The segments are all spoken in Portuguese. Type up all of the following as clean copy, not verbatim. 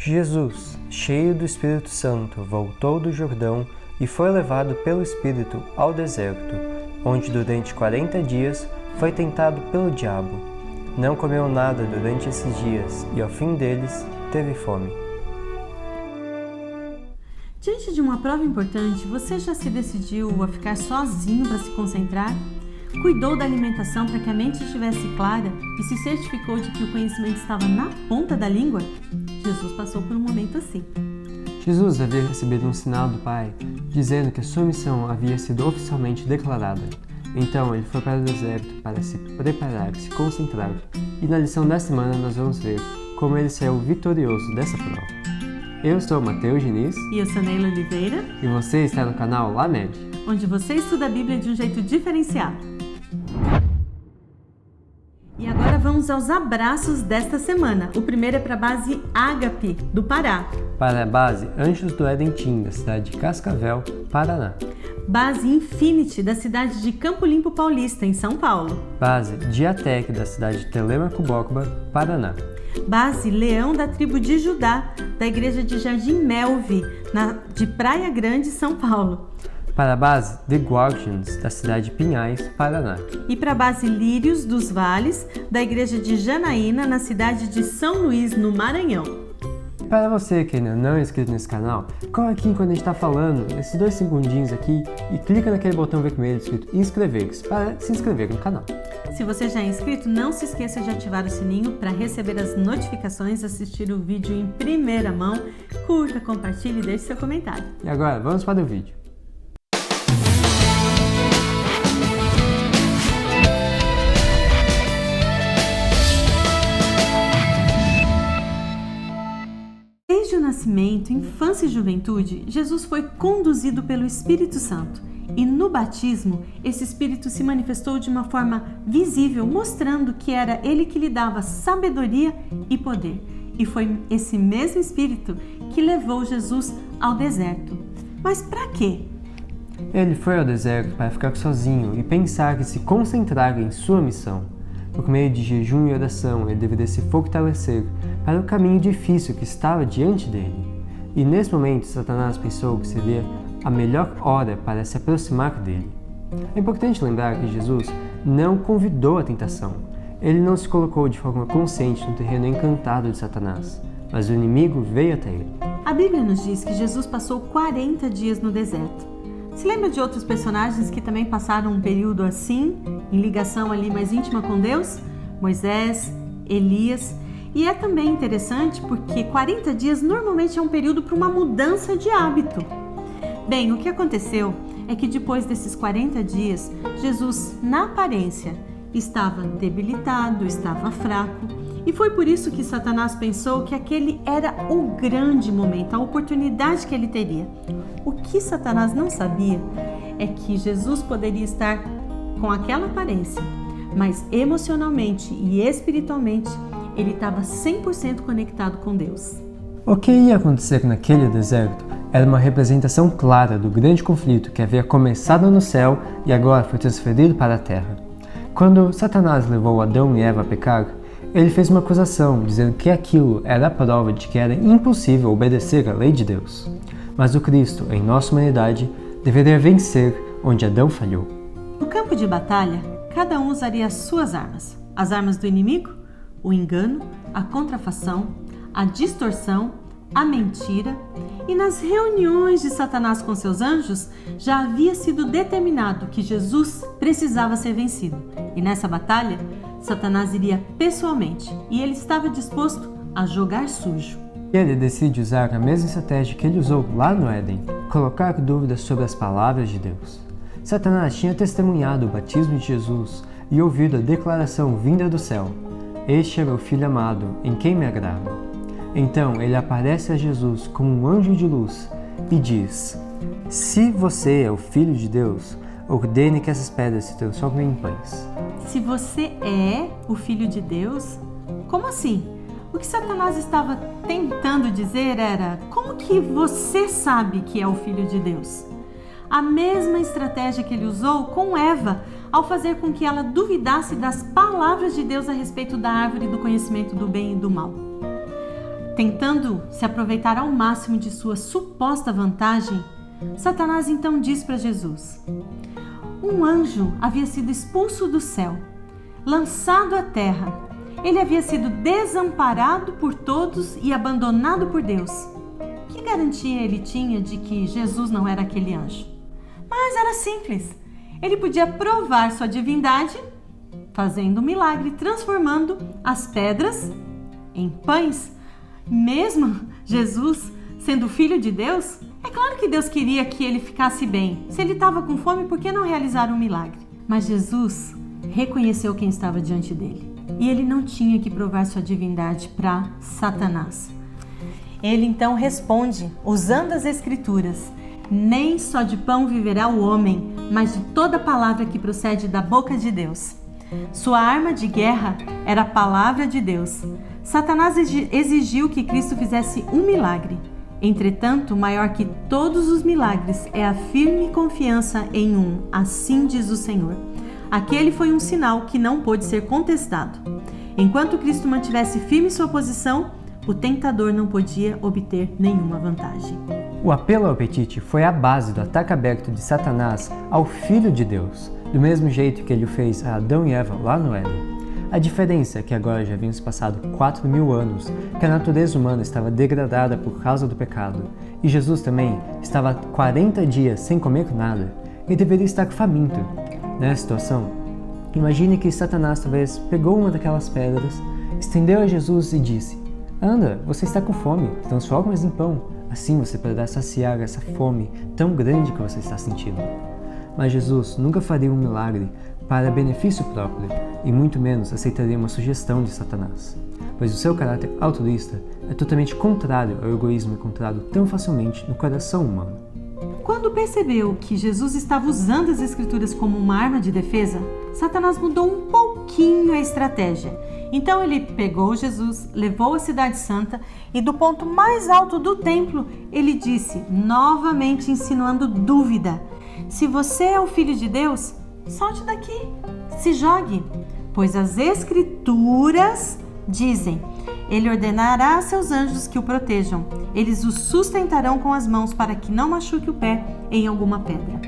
Jesus, cheio do Espírito Santo, voltou do Jordão e foi levado pelo Espírito ao deserto, onde durante 40 dias foi tentado pelo diabo. Não comeu nada durante esses dias e, ao fim deles, teve fome. Diante de uma prova importante, você já se decidiu a ficar sozinho para se concentrar? Cuidou da alimentação para que a mente estivesse clara e se certificou de que o conhecimento estava na ponta da língua? Jesus passou por um momento assim. Jesus havia recebido um sinal do Pai, dizendo que a sua missão havia sido oficialmente declarada. Então ele foi para o deserto para se preparar, se concentrar. E na lição da semana nós vamos ver como ele saiu vitorioso dessa prova. Eu sou Matheus Diniz. E eu sou Neila Oliveira. E você está no canal Lamed, onde você estuda a Bíblia de um jeito diferenciado. E agora vamos aos abraços desta semana. O primeiro é para a base Ágape, do Pará. Para a base Anjos do Éden Team, da cidade de Cascavel, Paraná. Base Infinity, da cidade de Campo Limpo Paulista, em São Paulo. Base Diatec, da cidade de Telêmaco Borba, Paraná. Base Leão da tribo de Judá, da igreja de Jardim Melvi, de Praia Grande, São Paulo. Para a base The Guardians, da cidade de Pinhais, Paraná. E para a base Lírios dos Vales, da igreja de Janaína, na cidade de São Luís, no Maranhão. Para você que ainda não é inscrito nesse canal, corre aqui enquanto a gente está falando, esses 2 segundinhos aqui, e clica naquele botão vermelho escrito inscrever-se para se inscrever no canal. Se você já é inscrito, não se esqueça de ativar o sininho para receber as notificações, assistir o vídeo em primeira mão, curta, compartilhe e deixe seu comentário. E agora, vamos para o vídeo. Desde o nascimento, infância e juventude, Jesus foi conduzido pelo Espírito Santo. E no batismo, esse Espírito se manifestou de uma forma visível, mostrando que era Ele que lhe dava sabedoria e poder. E foi esse mesmo Espírito que levou Jesus ao deserto. Mas para quê? Ele foi ao deserto para ficar sozinho e pensar e se concentrar em sua missão. Por meio de jejum e oração, ele deveria se fortalecer para o caminho difícil que estava diante dele. E nesse momento, Satanás pensou que seria a melhor hora para se aproximar dele. É importante lembrar que Jesus não convidou a tentação. Ele não se colocou de forma consciente no terreno encantado de Satanás, mas o inimigo veio até ele. A Bíblia nos diz que Jesus passou 40 dias no deserto. Se lembra de outros personagens que também passaram um período assim, em ligação ali mais íntima com Deus? Moisés, Elias. E é também interessante porque 40 dias normalmente é um período para uma mudança de hábito. Bem, o que aconteceu é que depois desses 40 dias, Jesus, na aparência, estava debilitado, estava fraco. E foi por isso que Satanás pensou que aquele era o grande momento, a oportunidade que ele teria. O que Satanás não sabia é que Jesus poderia estar com aquela aparência, mas emocionalmente e espiritualmente ele estava 100% conectado com Deus. O que ia acontecer naquele deserto era uma representação clara do grande conflito que havia começado no céu e agora foi transferido para a terra. Quando Satanás levou Adão e Eva a pecar, ele fez uma acusação dizendo que aquilo era a prova de que era impossível obedecer à lei de Deus. Mas o Cristo, em nossa humanidade, deveria vencer onde Adão falhou. No campo de batalha, cada um usaria as suas armas. As armas do inimigo, o engano, a contrafação, a distorção, a mentira. E nas reuniões de Satanás com seus anjos, já havia sido determinado que Jesus precisava ser vencido. E nessa batalha, Satanás iria pessoalmente e ele estava disposto a jogar sujo. Ele decide usar a mesma estratégia que ele usou lá no Éden, colocar dúvidas sobre as palavras de Deus. Satanás tinha testemunhado o batismo de Jesus e ouvido a declaração vinda do céu: "Este é meu Filho amado, em quem me agrado." Então ele aparece a Jesus como um anjo de luz e diz: "Se você é o Filho de Deus, ordene que essas pedras se transformem em pães." Se você é o Filho de Deus? Como assim? O que Satanás estava tentando dizer era: como que você sabe que é o Filho de Deus? A mesma estratégia que ele usou com Eva, ao fazer com que ela duvidasse das palavras de Deus a respeito da árvore do conhecimento do bem e do mal. Tentando se aproveitar ao máximo de sua suposta vantagem, Satanás então diz para Jesus: um anjo havia sido expulso do céu, lançado à terra. Ele havia sido desamparado por todos e abandonado por Deus. Que garantia ele tinha de que Jesus não era aquele anjo? Mas era simples. Ele podia provar sua divindade fazendo um milagre, transformando as pedras em pães. Mesmo Jesus sendo filho de Deus, é claro que Deus queria que ele ficasse bem. Se ele estava com fome, por que não realizar um milagre? Mas Jesus reconheceu quem estava diante dele. E ele não tinha que provar sua divindade para Satanás. Ele então responde, usando as Escrituras: nem só de pão viverá o homem, mas de toda palavra que procede da boca de Deus. Sua arma de guerra era a palavra de Deus. Satanás exigiu que Cristo fizesse um milagre. Entretanto, maior que todos os milagres é a firme confiança em um, assim diz o Senhor. Aquele foi um sinal que não pôde ser contestado. Enquanto Cristo mantivesse firme sua posição, o tentador não podia obter nenhuma vantagem. O apelo ao apetite foi a base do ataque aberto de Satanás ao Filho de Deus, do mesmo jeito que ele o fez a Adão e Eva lá no Éden. A diferença é que agora já havíamos passado 4.000 anos que a natureza humana estava degradada por causa do pecado, e Jesus também estava 40 dias sem comer nada e deveria estar faminto. Nessa situação, imagine que Satanás talvez pegou uma daquelas pedras, estendeu a Jesus e disse: anda, você está com fome, transforma-as em pão, assim você poderá saciar essa fome tão grande que você está sentindo. Mas Jesus nunca faria um milagre para benefício próprio, e muito menos aceitaria uma sugestão de Satanás, pois o seu caráter altruísta é totalmente contrário ao egoísmo encontrado tão facilmente no coração humano. Quando percebeu que Jesus estava usando as Escrituras como uma arma de defesa, Satanás mudou um pouquinho a estratégia. Então ele pegou Jesus, levou à cidade santa e do ponto mais alto do templo ele disse, novamente insinuando dúvida: se você é o Filho de Deus, salte daqui, se jogue, pois as Escrituras dizem: ele ordenará a seus anjos que o protejam, eles o sustentarão com as mãos para que não machuque o pé em alguma pedra.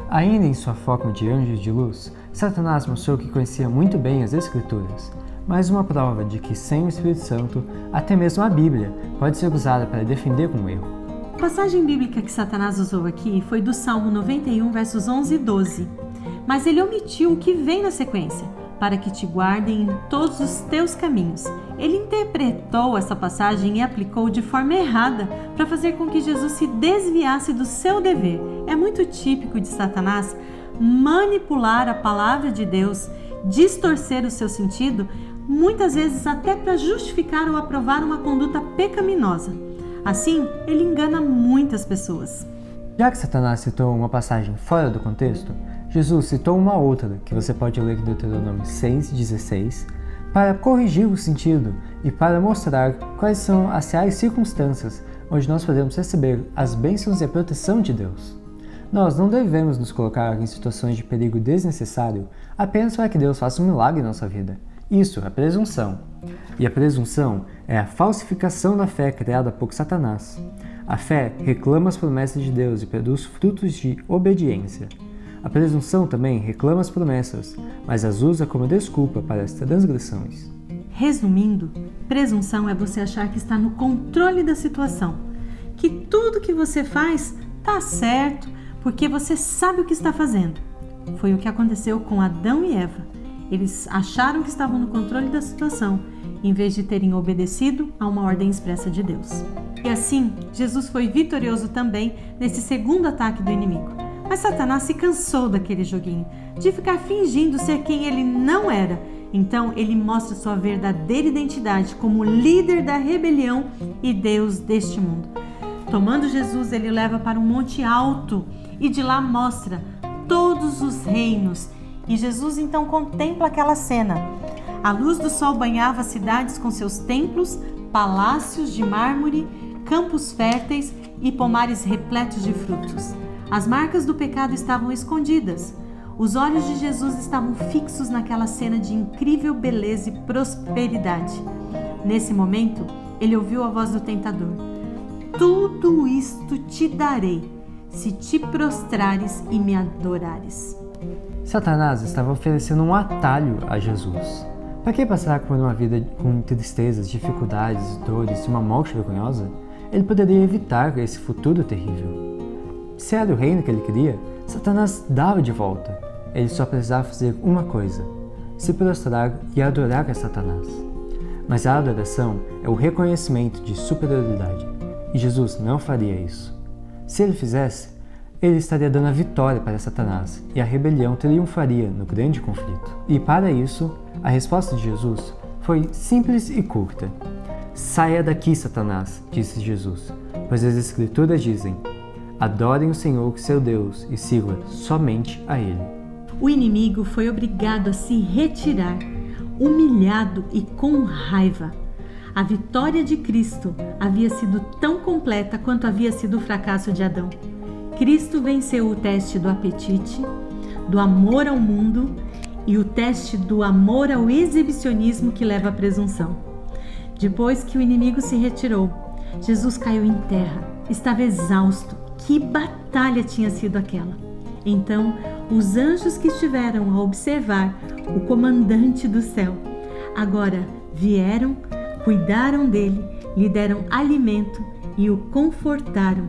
Ainda em sua forma de anjo de luz, Satanás mostrou que conhecia muito bem as Escrituras, mais uma prova de que sem o Espírito Santo, até mesmo a Bíblia pode ser usada para defender um erro. A passagem bíblica que Satanás usou aqui foi do Salmo 91, versos 11 e 12, mas ele omitiu o que vem na sequência: para que te guardem em todos os teus caminhos. Ele interpretou essa passagem e aplicou de forma errada para fazer com que Jesus se desviasse do seu dever. É muito típico de Satanás manipular a palavra de Deus, distorcer o seu sentido, muitas vezes até para justificar ou aprovar uma conduta pecaminosa. Assim, ele engana muitas pessoas. Já que Satanás citou uma passagem fora do contexto, Jesus citou uma outra, que você pode ler em Deuteronômio 6,16, para corrigir o sentido e para mostrar quais são as reais circunstâncias onde nós podemos receber as bênçãos e a proteção de Deus. Nós não devemos nos colocar em situações de perigo desnecessário apenas para que Deus faça um milagre em nossa vida. Isso é presunção. E a presunção é a falsificação da fé criada por Satanás. A fé reclama as promessas de Deus e produz frutos de obediência. A presunção também reclama as promessas, mas as usa como desculpa para as transgressões. Resumindo, presunção é você achar que está no controle da situação, que tudo que você faz está certo porque você sabe o que está fazendo. Foi o que aconteceu com Adão e Eva. Eles acharam que estavam no controle da situação, em vez de terem obedecido a uma ordem expressa de Deus. E assim, Jesus foi vitorioso também nesse segundo ataque do inimigo. Mas Satanás se cansou daquele joguinho, de ficar fingindo ser quem ele não era. Então ele mostra sua verdadeira identidade como líder da rebelião e Deus deste mundo. Tomando Jesus, ele o leva para um monte alto e de lá mostra todos os reinos. E Jesus então contempla aquela cena. A luz do sol banhava as cidades com seus templos, palácios de mármore, campos férteis e pomares repletos de frutos. As marcas do pecado estavam escondidas. Os olhos de Jesus estavam fixos naquela cena de incrível beleza e prosperidade. Nesse momento, ele ouviu a voz do tentador: tudo isto te darei, se te prostrares e me adorares. Satanás estava oferecendo um atalho a Jesus. Para que passar por uma vida com tristezas, dificuldades, dores e uma morte vergonhosa? Ele poderia evitar esse futuro terrível. Se era o reino que ele queria, Satanás dava de volta. Ele só precisava fazer uma coisa: se prostrar e adorar a Satanás. Mas a adoração é o reconhecimento de superioridade, e Jesus não faria isso. Se ele fizesse, ele estaria dando a vitória para Satanás e a rebelião triunfaria no grande conflito. E para isso, a resposta de Jesus foi simples e curta. Saia daqui, Satanás, disse Jesus, pois as Escrituras dizem: adorem o Senhor, seu Deus, e sigam somente a Ele. O inimigo foi obrigado a se retirar, humilhado e com raiva. A vitória de Cristo havia sido tão completa quanto havia sido o fracasso de Adão. Cristo venceu o teste do apetite, do amor ao mundo e o teste do amor ao exibicionismo que leva à presunção. Depois que o inimigo se retirou, Jesus caiu em terra, estava exausto. Que batalha tinha sido aquela? Então, os anjos que estiveram a observar o comandante do céu, agora vieram, cuidaram dele, lhe deram alimento e o confortaram,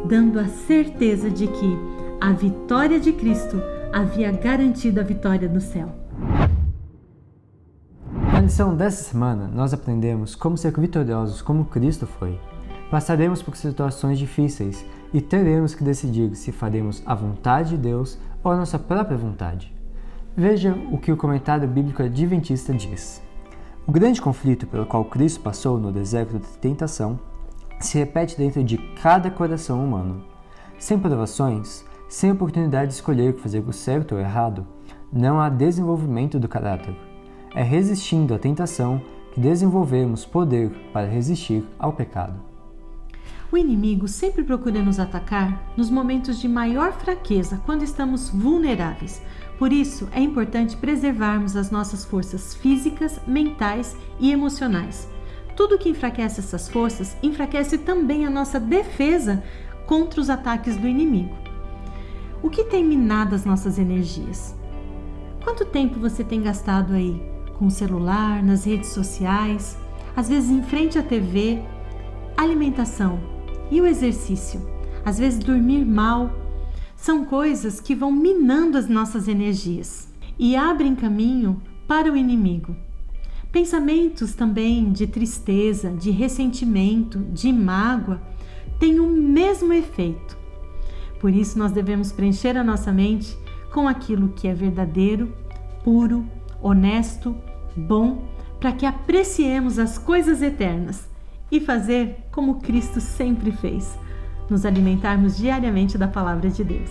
dando a certeza de que a vitória de Cristo havia garantido a vitória no céu. Na lição dessa semana, nós aprendemos como ser vitoriosos como Cristo foi. Passaremos por situações difíceis e teremos que decidir se faremos a vontade de Deus ou a nossa própria vontade. Veja o que o comentário bíblico adventista diz. O grande conflito pelo qual Cristo passou no deserto da tentação se repete dentro de cada coração humano. Sem provações, sem oportunidade de escolher fazer o certo ou errado, não há desenvolvimento do caráter. É resistindo à tentação que desenvolvemos poder para resistir ao pecado. O inimigo sempre procura nos atacar nos momentos de maior fraqueza, quando estamos vulneráveis. Por isso, é importante preservarmos as nossas forças físicas, mentais e emocionais. Tudo que enfraquece essas forças, enfraquece também a nossa defesa contra os ataques do inimigo. O que tem minado as nossas energias? Quanto tempo você tem gastado aí com o celular, nas redes sociais, às vezes em frente à TV? Alimentação e o exercício, às vezes dormir mal, são coisas que vão minando as nossas energias e abrem caminho para o inimigo. Pensamentos também de tristeza, de ressentimento, de mágoa, têm o mesmo efeito. Por isso nós devemos preencher a nossa mente com aquilo que é verdadeiro, puro, honesto, bom, para que apreciemos as coisas eternas e fazer como Cristo sempre fez, nos alimentarmos diariamente da Palavra de Deus.